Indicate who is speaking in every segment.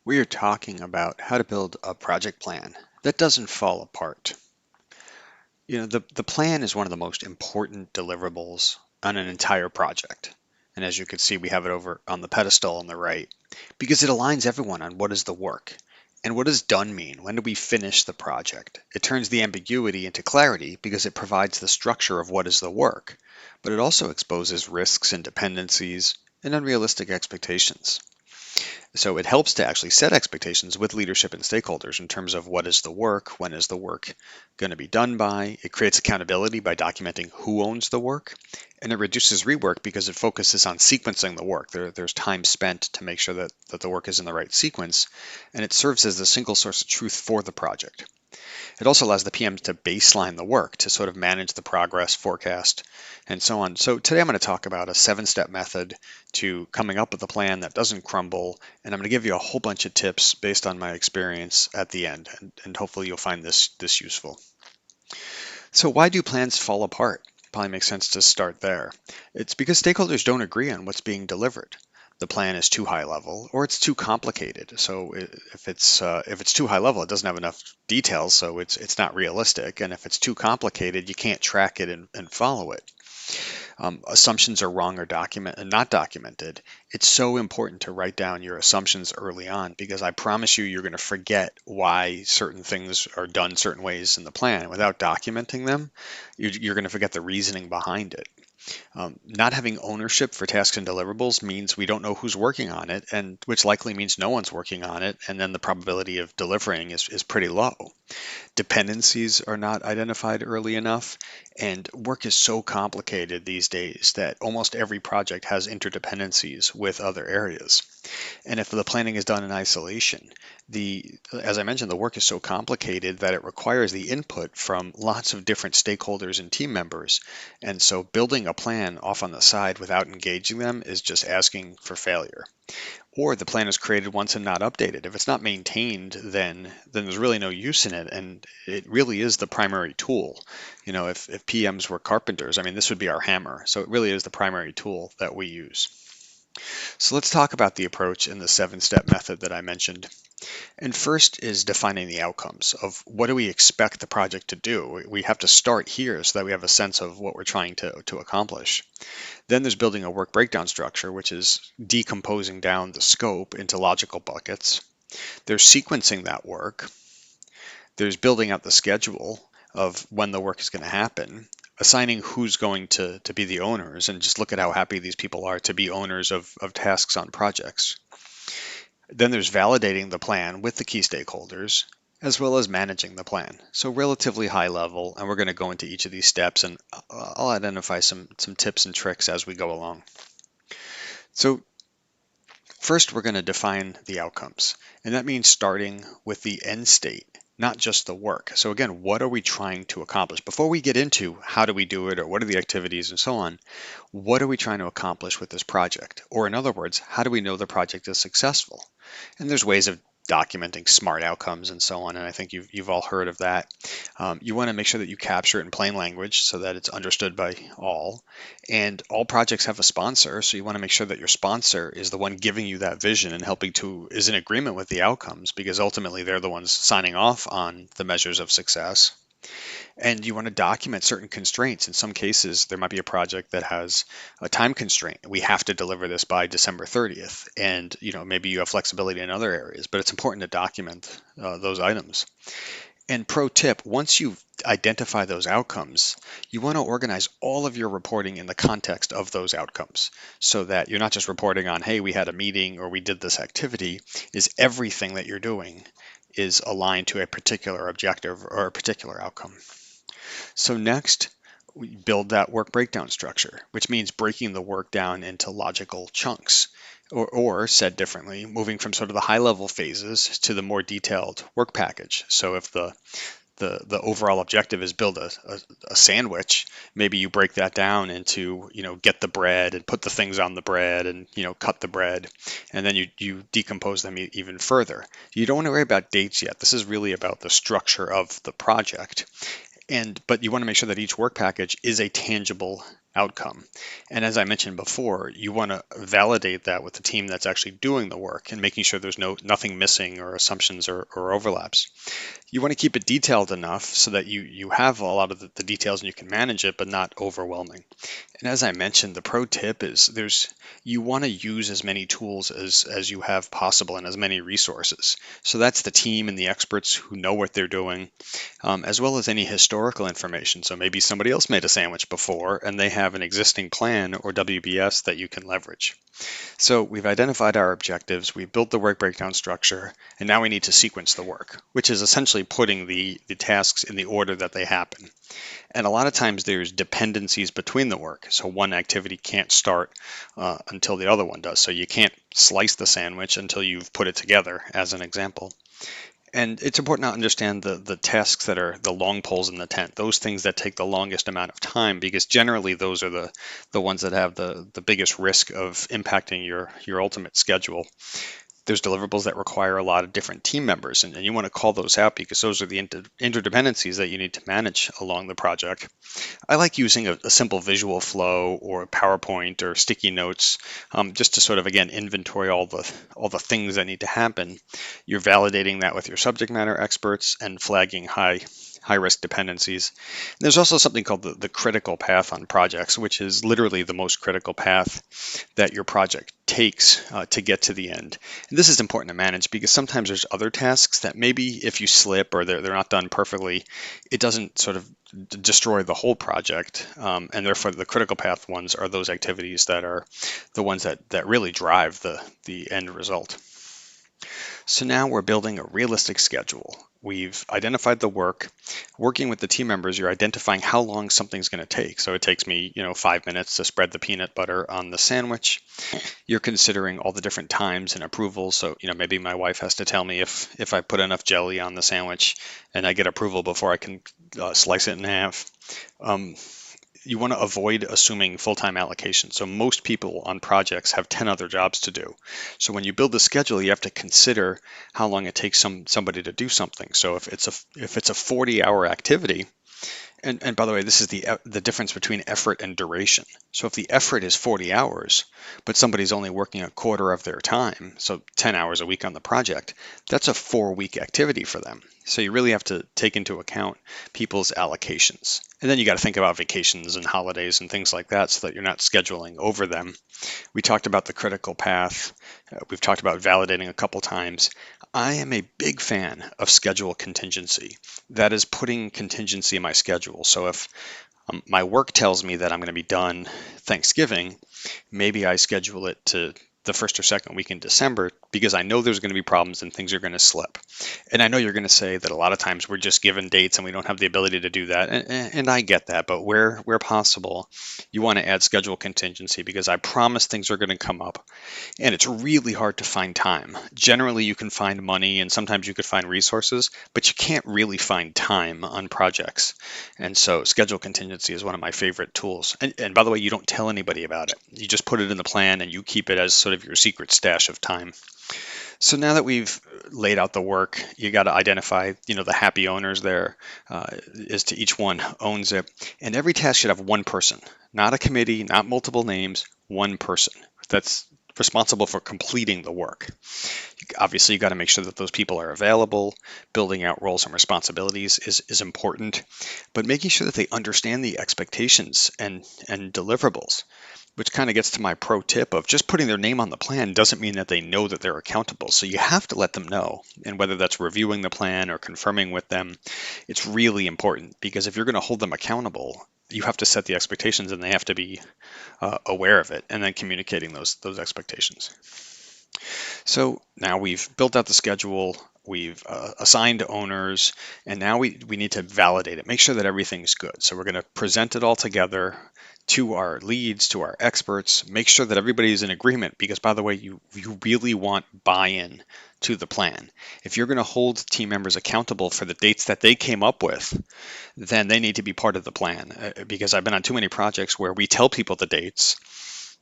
Speaker 1: We are talking about how to build a project plan that doesn't fall apart. The plan is one of the most important deliverables on an entire project. And as you can see, we have it over on the pedestal on the right because it aligns everyone on what is the work. And what does done mean? When do we finish the project? It turns the ambiguity into clarity because it provides the structure of what is the work, but it also exposes risks and dependencies and unrealistic expectations. So it helps to actually set expectations with leadership and stakeholders in terms of what is the work, when is the work going to be done by. It creates accountability by documenting who owns the work, and it reduces rework because it focuses on sequencing the work. There's time spent to make sure that the work is in the right sequence, and it serves as the single source of truth for the project. It also allows the PMs to baseline the work to sort of manage the progress, forecast, and so on. So today I'm going to talk about a 7-step method to coming up with a plan that doesn't crumble, and I'm going to give you a whole bunch of tips based on my experience at the end, and hopefully you'll find this useful. So why do plans fall apart? Probably makes sense to start there. It's because stakeholders don't agree on what's being delivered. The plan is too high level or it's too complicated. So if it's too high level, it doesn't have enough details, so it's not realistic. And if it's too complicated, you can't track it and follow it. Assumptions are wrong or not documented. It's so important to write down your assumptions early on because I promise you're going to forget why certain things are done certain ways in the plan. Without documenting them, you're going to forget the reasoning behind it. Not having ownership for tasks and deliverables means we don't know who's working on it, and which likely means no one's working on it, and then the probability of delivering is pretty low. Dependencies are not identified early enough, and work is so complicated these days that almost every project has interdependencies with other areas. And if the planning is done in isolation, as I mentioned, the work is so complicated that it requires the input from lots of different stakeholders and team members. And so building a plan off on the side without engaging them is just asking for failure. Or the plan is created once and not updated. If it's not maintained, then there's really no use in it, and it really is the primary tool. If PMs were carpenters, I mean, this would be our hammer. So it really is the primary tool that we use. So let's talk about the approach in the 7-step method that I mentioned. And first is defining the outcomes of what do we expect the project to do. We have to start here so that we have a sense of what we're trying to accomplish. Then there's building a work breakdown structure, which is decomposing down the scope into logical buckets. There's sequencing that work. There's building out the schedule of when the work is going to happen, assigning who's going to be the owners, and just look at how happy these people are to be owners of tasks on projects. Then there's validating the plan with the key stakeholders, as well as managing the plan. So relatively high level, and we're going to go into each of these steps, and I'll identify some tips and tricks as we go along. So first, we're going to define the outcomes, and that means starting with the end state, not just the work. So again, what are we trying to accomplish? Before we get into how do we do it or what are the activities and so on, what are we trying to accomplish with this project? Or in other words, how do we know the project is successful? And there's ways of documenting smart outcomes and so on, and I think you've all heard of that. You want to make sure that you capture it in plain language so that it's understood by all. And all projects have a sponsor, so you want to make sure that your sponsor is the one giving you that vision and is in agreement with the outcomes, because ultimately they're the ones signing off on the measures of success. And you want to document certain constraints. In some cases, there might be a project that has a time constraint. We have to deliver this by December 30th. And maybe you have flexibility in other areas, but it's important to document those items. And pro tip, once you identify those outcomes, you want to organize all of your reporting in the context of those outcomes so that you're not just reporting on, hey, we had a meeting or we did this activity. Is everything that you're doing is aligned to a particular objective or a particular outcome. So next, we build that work breakdown structure, which means breaking the work down into logical chunks, or said differently, moving from sort of the high level phases to the more detailed work package. So if the overall objective is build a sandwich, maybe you break that down into, get the bread and put the things on the bread and, cut the bread, and then you decompose them even further. You don't want to worry about dates yet. This is really about the structure of the project. But you want to make sure that each work package is a tangible outcome. And as I mentioned before, you want to validate that with the team that's actually doing the work and making sure there's nothing missing or assumptions or overlaps. You want to keep it detailed enough so that you have a lot of the details and you can manage it, but not overwhelming. And as I mentioned, the pro tip is you want to use as many tools as you have possible and as many resources. So that's the team and the experts who know what they're doing, as well as any historical information. So maybe somebody else made a sandwich before and they have an existing plan or WBS that you can leverage. So we've identified our objectives, we've built the work breakdown structure, and now we need to sequence the work, which is essentially putting the tasks in the order that they happen. And a lot of times there's dependencies between the work. So one activity can't start until the other one does. So you can't slice the sandwich until you've put it together, as an example. And it's important to understand the tasks that are the long poles in the tent, those things that take the longest amount of time, because generally those are the ones that have the biggest risk of impacting your ultimate schedule. There's deliverables that require a lot of different team members, and you want to call those out because those are the interdependencies that you need to manage along the project. I like using a simple visual flow or PowerPoint or sticky notes, just to sort of, again, inventory all the things that need to happen. You're validating that with your subject matter experts and flagging high risk dependencies. There's also something called the critical path on projects, which is literally the most critical path that your project takes to get to the end. And this is important to manage because sometimes there's other tasks that maybe if you slip or they're not done perfectly, it doesn't sort of destroy the whole project. And therefore the critical path ones are those activities that are the ones that really drive the end result. So now we're building a realistic schedule. We've identified the work. Working with the team members, you're identifying how long something's going to take. So it takes me, 5 minutes to spread the peanut butter on the sandwich. You're considering all the different times and approvals. So, maybe my wife has to tell me if I put enough jelly on the sandwich and I get approval before I can slice it in half. You want to avoid assuming full-time allocation. So most people on projects have 10 other jobs to do. So when you build the schedule, you have to consider how long it takes somebody to do something. So if it's a 40-hour activity, and by the way, this is the difference between effort and duration. So if the effort is 40 hours, but somebody's only working a quarter of their time, so 10 hours a week on the project, that's a 4-week activity for them. So you really have to take into account people's allocations. And then you got to think about vacations and holidays and things like that so that you're not scheduling over them. We talked about the critical path. We've talked about validating a couple times. I am a big fan of schedule contingency. That is putting contingency in my schedule. So if my work tells me that I'm going to be done Thanksgiving, maybe I schedule it to the first or second week in December because I know there's going to be problems and things are going to slip. And I know you're going to say that a lot of times we're just given dates and we don't have the ability to do that. And I get that, but where possible, you want to add schedule contingency because I promise things are going to come up. And it's really hard to find time. Generally, you can find money and sometimes you could find resources, but you can't really find time on projects. And so schedule contingency is one of my favorite tools. And by the way, you don't tell anybody about it. You just put it in the plan and you keep it as sort of your secret stash of time. So now that we've laid out the work, you got to identify, the happy owners there, as to each one owns it. And every task should have one person, not a committee, not multiple names, one person that's responsible for completing the work. Obviously, you got to make sure that those people are available. Building out roles and responsibilities is important, but making sure that they understand the expectations and deliverables, which kind of gets to my pro tip of just putting their name on the plan doesn't mean that they know that they're accountable. So you have to let them know. And whether that's reviewing the plan or confirming with them, it's really important because if you're going to hold them accountable, you have to set the expectations and they have to be aware of it and then communicating those expectations. So now we've built out the schedule, we've assigned owners, and now we need to validate it, make sure that everything's good. So we're going to present it all together to our leads, to our experts, make sure that everybody's in agreement because, by the way, you really want buy-in to the plan. If you're going to hold team members accountable for the dates that they came up with, then they need to be part of the plan because I've been on too many projects where we tell people the dates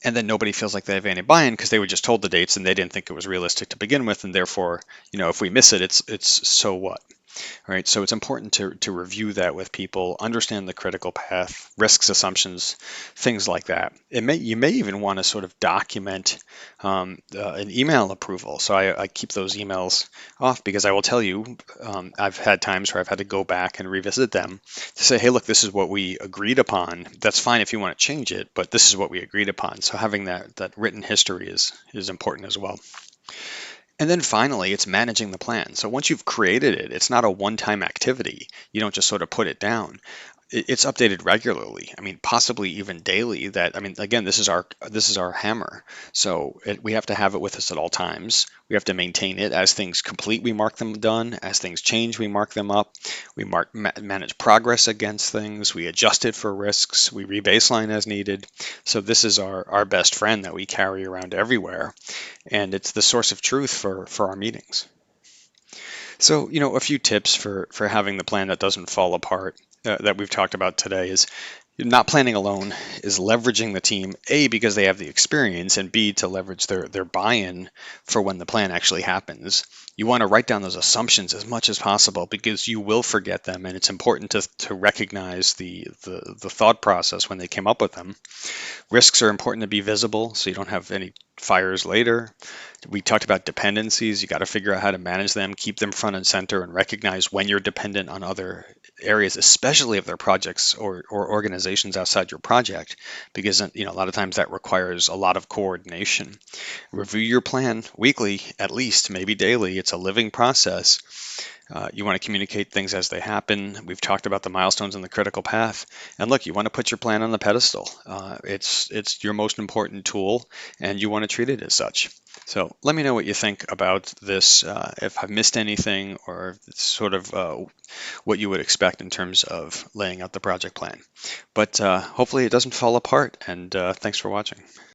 Speaker 1: and then nobody feels like they have any buy-in because they were just told the dates and they didn't think it was realistic to begin with, and therefore, if we miss it, it's so what. right? So it's important to review that with people, understand the critical path, risks, assumptions, things like that. You may even want to sort of document an email approval. So I keep those emails off because I will tell you, I've had times where I've had to go back and revisit them to say, hey, look, this is what we agreed upon. That's fine if you want to change it, but this is what we agreed upon. So having that written history is important as well. And then finally, it's managing the plan. So once you've created it, it's not a one-time activity. You don't just sort of put it down. It's updated regularly. I mean, possibly even daily. That I mean, again, this is our hammer. So we have to have it with us at all times. We have to maintain it as things complete. We mark them done. As things change, we mark them up. We manage progress against things. We adjust it for risks. We rebaseline as needed. So this is our best friend that we carry around everywhere, and it's the source of truth for our meetings. So, a few tips for having the plan that doesn't fall apart that we've talked about today is not planning alone, is leveraging the team, A, because they have the experience, and B, to leverage their buy-in for when the plan actually happens. You want to write down those assumptions as much as possible because you will forget them, and it's important to recognize the thought process when they came up with them. Risks are important to be visible so you don't have any fires later. We talked about dependencies. You got to figure out how to manage them, keep them front and center, and recognize when you're dependent on other areas, especially if they're projects or organizations outside your project, because a lot of times that requires a lot of coordination. Review your plan weekly, at least, maybe daily. It's a living process. You want to communicate things as they happen. We've talked about the milestones and the critical path. And look, you want to put your plan on the pedestal. It's your most important tool, and you want to treat it as such. So let me know what you think about this, if I've missed anything, or if it's sort of what you would expect in terms of laying out the project plan. But hopefully it doesn't fall apart, and thanks for watching.